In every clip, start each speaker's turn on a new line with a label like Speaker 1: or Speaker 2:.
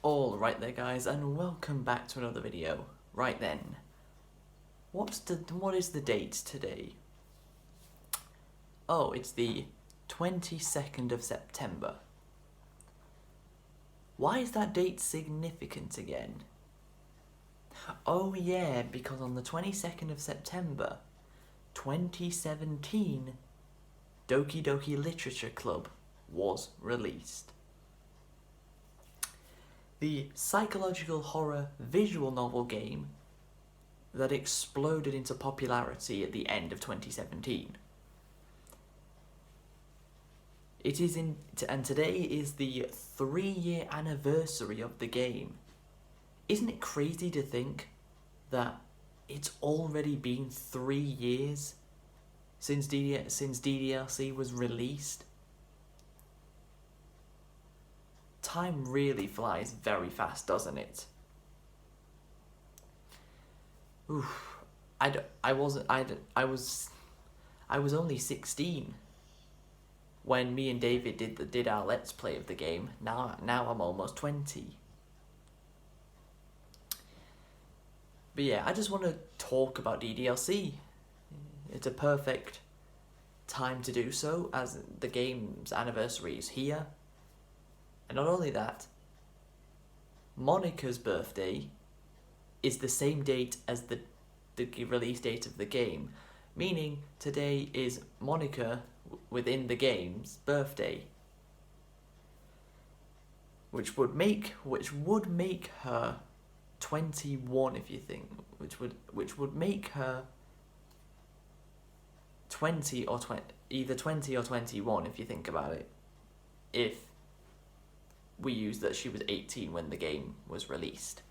Speaker 1: Alright there guys, and welcome back to another video. Right then, what is the date today? Oh, it's the 22nd of September. Why is that date significant again? Oh yeah, because on the 22nd of September, 2017, Doki Doki Literature Club was released. The psychological horror visual novel game that exploded into popularity at the end of 2017. And today is the 3-year anniversary of the game. Isn't it crazy to think that it's already been 3 years since DDLC was released? Time really flies very fast, doesn't it? Oof. I was only 16 when me and David did our Let's Play of the game. Now I'm almost 20. But yeah, I just want to talk about DDLC. It's a perfect time to do so, as the game's anniversary is here. And not only that, Monica's birthday is the same date as the release date of the game, meaning today is Monica within the game's birthday, which would make her 21 if you think, which would make her 20 or either 20 or 21 if you think about it, if we use that she was 18 when the game was released.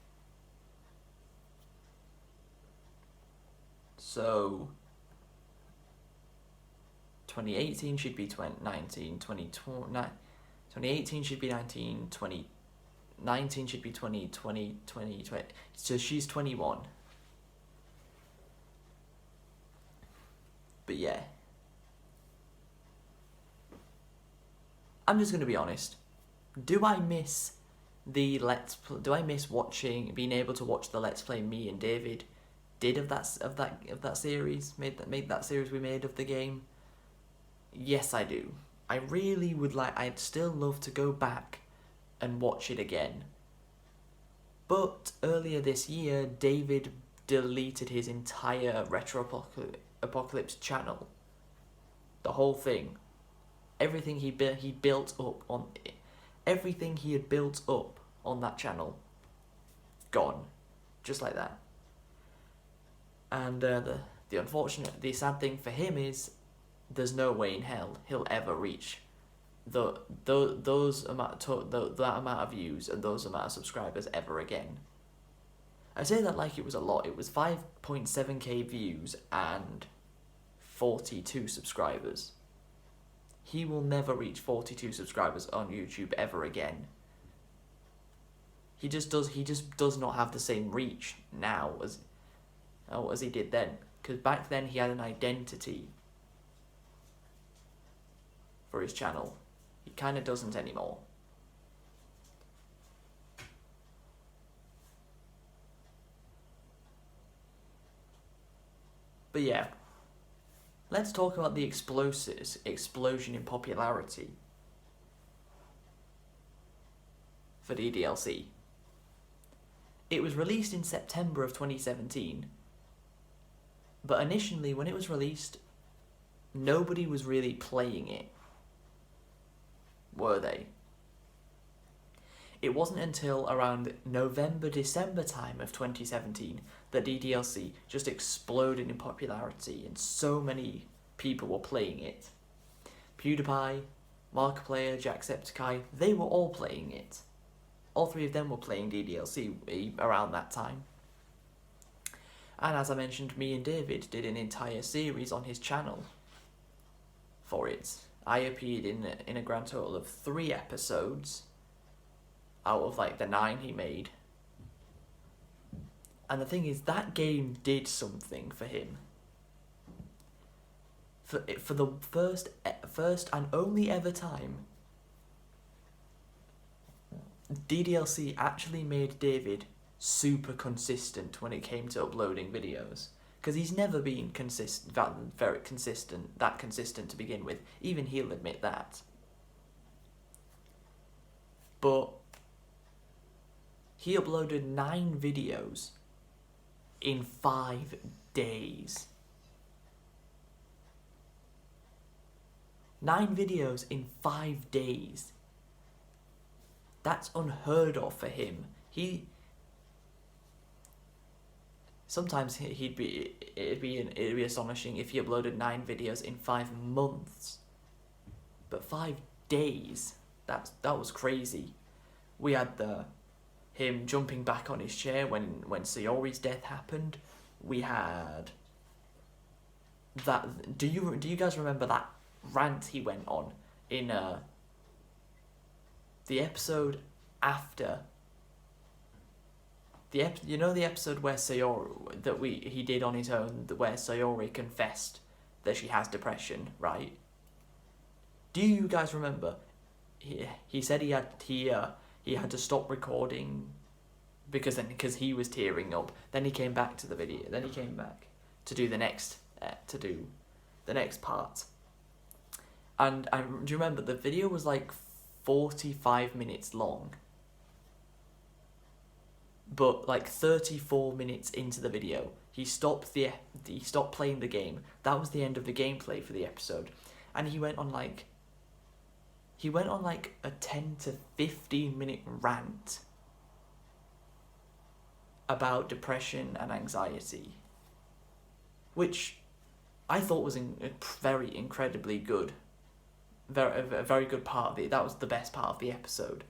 Speaker 1: So 2018 should be 19, 2018 should be 19, 2019 should be 20, 20, so she's 21. But yeah, I'm just gonna be honest. Do I miss being able to watch the Let's Play me and David did of that series, made that series we made of the game? Yes, I do. I'd still love to go back and watch it again. But earlier this year, David deleted his entire Retro Apocalypse channel. The whole thing. Everything he built up on it. Everything he had built up on that channel, gone, just like that. And the sad thing for him is, there's no way in hell he'll ever reach that amount of views and those amount of subscribers ever again. I say that like it was a lot. It was 5.7k views and 42 subscribers. He will never reach 42 subscribers on YouTube ever again. He just does not have the same reach now as he did then. Because back then he had an identity for his channel. He kind of doesn't anymore. But yeah. Let's talk about the explosion in popularity for DDLC. It was released in September of 2017, but initially when it was released, nobody was really playing it, were they? It wasn't until around November-December time of 2017 that DDLC just exploded in popularity and so many people were playing it. PewDiePie, Markiplier, Jacksepticeye, they were all playing it. All three of them were playing DDLC around that time. And as I mentioned, me and David did an entire series on his channel for it. I appeared in a grand total of 3 episodes out of like the 9 he made. And the thing is, that game did something for him. For the first and only ever time, DDLC actually made David super consistent when it came to uploading videos. Because he's never been very consistent, that consistent to begin with. Even he'll admit that. But he uploaded 9 videos in 5 days. 9 videos in 5 days. That's unheard of for him. Sometimes it'd be astonishing if he uploaded 9 videos in 5 months. But 5 days, that was crazy. We had him jumping back on his chair when Sayori's death happened. We had that. Do you guys remember that rant he went on in the episode after the episode where Sayori he did on his own, where Sayori confessed that she has depression, right? Do you guys remember? He said he had to stop recording because he was tearing up. Then he came back to the video. Then he came back to do the next part. And do you remember the video was like 45 minutes long? But like 34 minutes into the video, he stopped playing the game. That was the end of the gameplay for the episode, and he went on like a 10 to 15 minute rant about depression and anxiety, which I thought was very incredibly good. A very good part of it. That was the best part of the episode.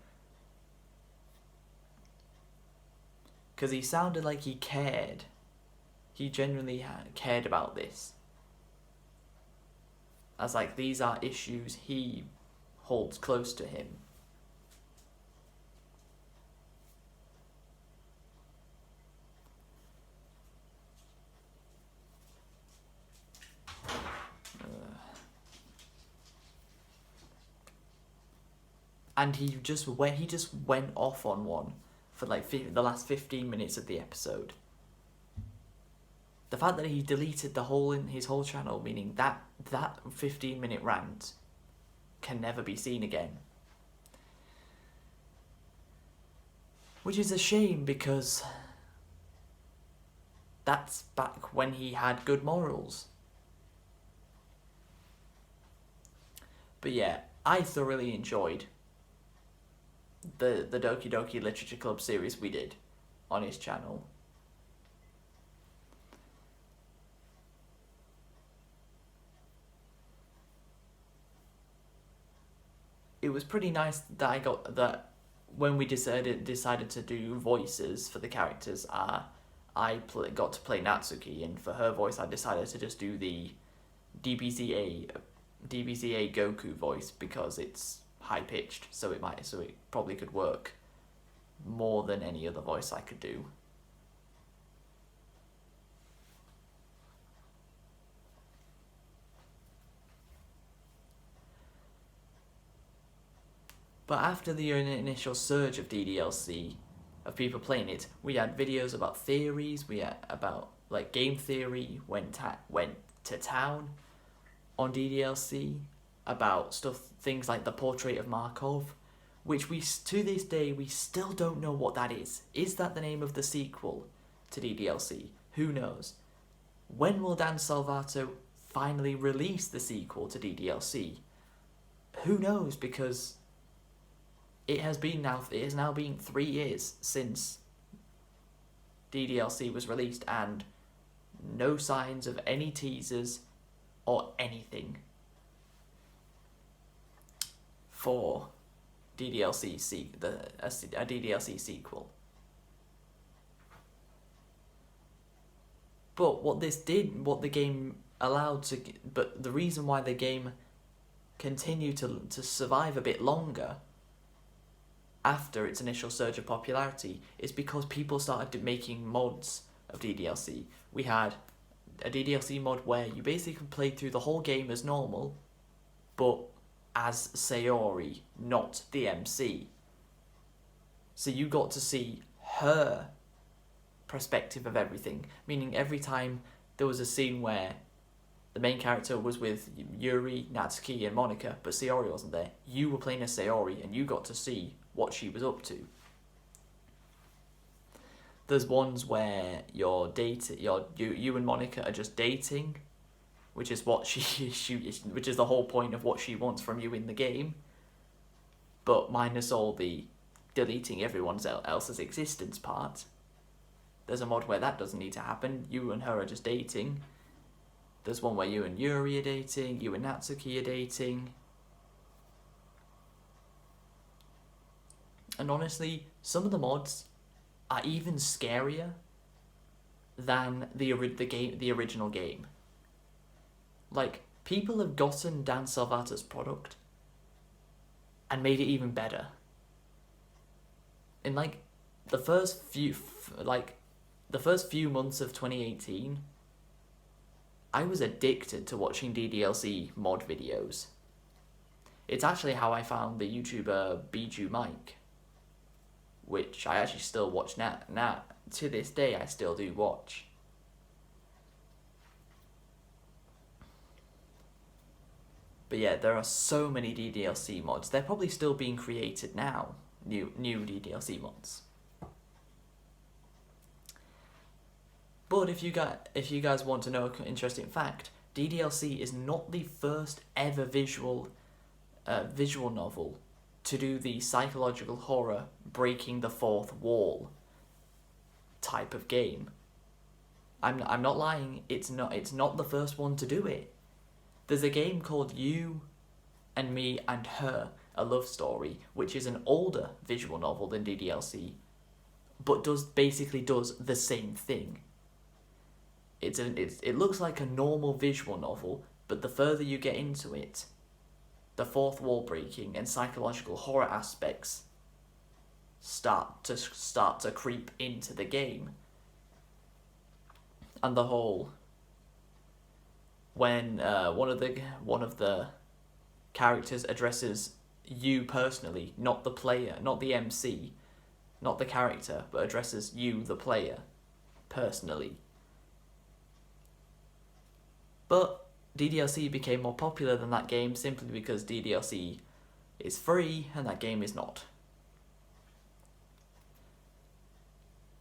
Speaker 1: Because he sounded like he cared. He genuinely cared about this. As like, these are issues he holds close to him. And he just went off on one for like the last 15 minutes of the episode. The fact that he deleted his whole channel, meaning that 15-minute rant can never be seen again. Which is a shame, because that's back when he had good morals. But yeah, I thoroughly enjoyed the Doki Doki Literature Club series we did on his channel. It was pretty nice that I got that when we decided to do voices for the characters. Got to play Natsuki, and for her voice I decided to just do the DBZA Goku voice, because it's high pitched, so it probably could work more than any other voice I could do. But after the initial surge of DDLC, of people playing it, we had videos about theories. We had about like game theory went to town on DDLC about things like the Portrait of Markov, which to this day we still don't know what that is. Is that the name of the sequel to DDLC? Who knows? When will Dan Salvato finally release the sequel to DDLC? Who knows, because it has now been 3 years since DDLC was released, and no signs of any teasers or anything for a DDLC sequel. But the reason why the game continued to survive a bit longer after its initial surge of popularity is because people started making mods of DDLC. We had a DDLC mod where you basically played through the whole game as normal, but as Sayori, not the MC. So you got to see her perspective of everything, meaning every time there was a scene where the main character was with Yuri, Natsuki, and Monika, but Sayori wasn't there, you were playing as Sayori, and you got to see what she was up to. There's ones where you and Monika are just dating, which is what which is the whole point of what she wants from you in the game, but minus all the deleting everyone else's existence part. There's a mod where that doesn't need to happen. You and her are just dating. There's one where you and Yuri are dating, you and Natsuki are dating. And honestly, some of the mods are even scarier than the original game. Like, people have gotten Dan Salvatore's product and made it even better. In like the first few months of 2018, I was addicted to watching DDLC mod videos. It's actually how I found the YouTuber Bijou Mike, which I actually still watch now. To this day, I still do watch. But yeah, there are so many DDLC mods. They're probably still being created now. New DDLC mods. But if you guys want to know an interesting fact, DDLC is not the first ever visual novel to do the psychological horror breaking the fourth wall type of game. I'm not lying. It's not the first one to do it. There's a game called You and Me and Her, a Love Story, which is an older visual novel than DDLC, but basically does the same thing. It looks like a normal visual novel, but the further you get into it, the fourth wall breaking and psychological horror aspects start to creep into the game. And the whole, when one of the characters addresses you personally, not the player, not the MC, not the character, but addresses you, the player, personally. But DDLC became more popular than that game simply because DDLC is free and that game is not.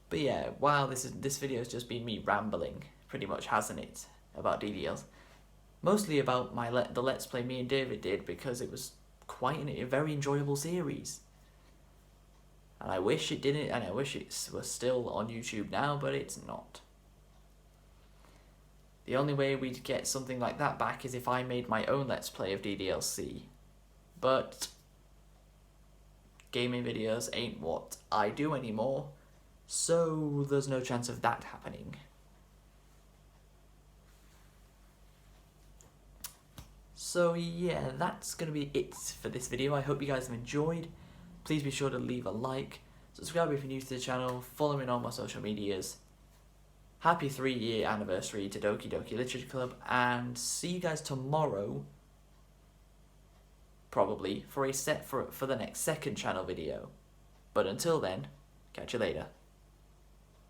Speaker 1: But yeah, wow, this video has just been me rambling, pretty much, hasn't it, about DDLC. Mostly about the Let's Play me and David did, because it was quite a very enjoyable series. And I wish it didn't, and I wish it was still on YouTube now, but it's not. The only way we'd get something like that back is if I made my own Let's Play of DDLC. But gaming videos ain't what I do anymore, so there's no chance of that happening. So yeah, that's going to be it for this video. I hope you guys have enjoyed. Please be sure to leave a like, subscribe if you're new to the channel, follow me on all my social medias. Happy 3-year anniversary to Doki Doki Literature Club, and see you guys tomorrow, probably, for the next second channel video. But until then, catch you later.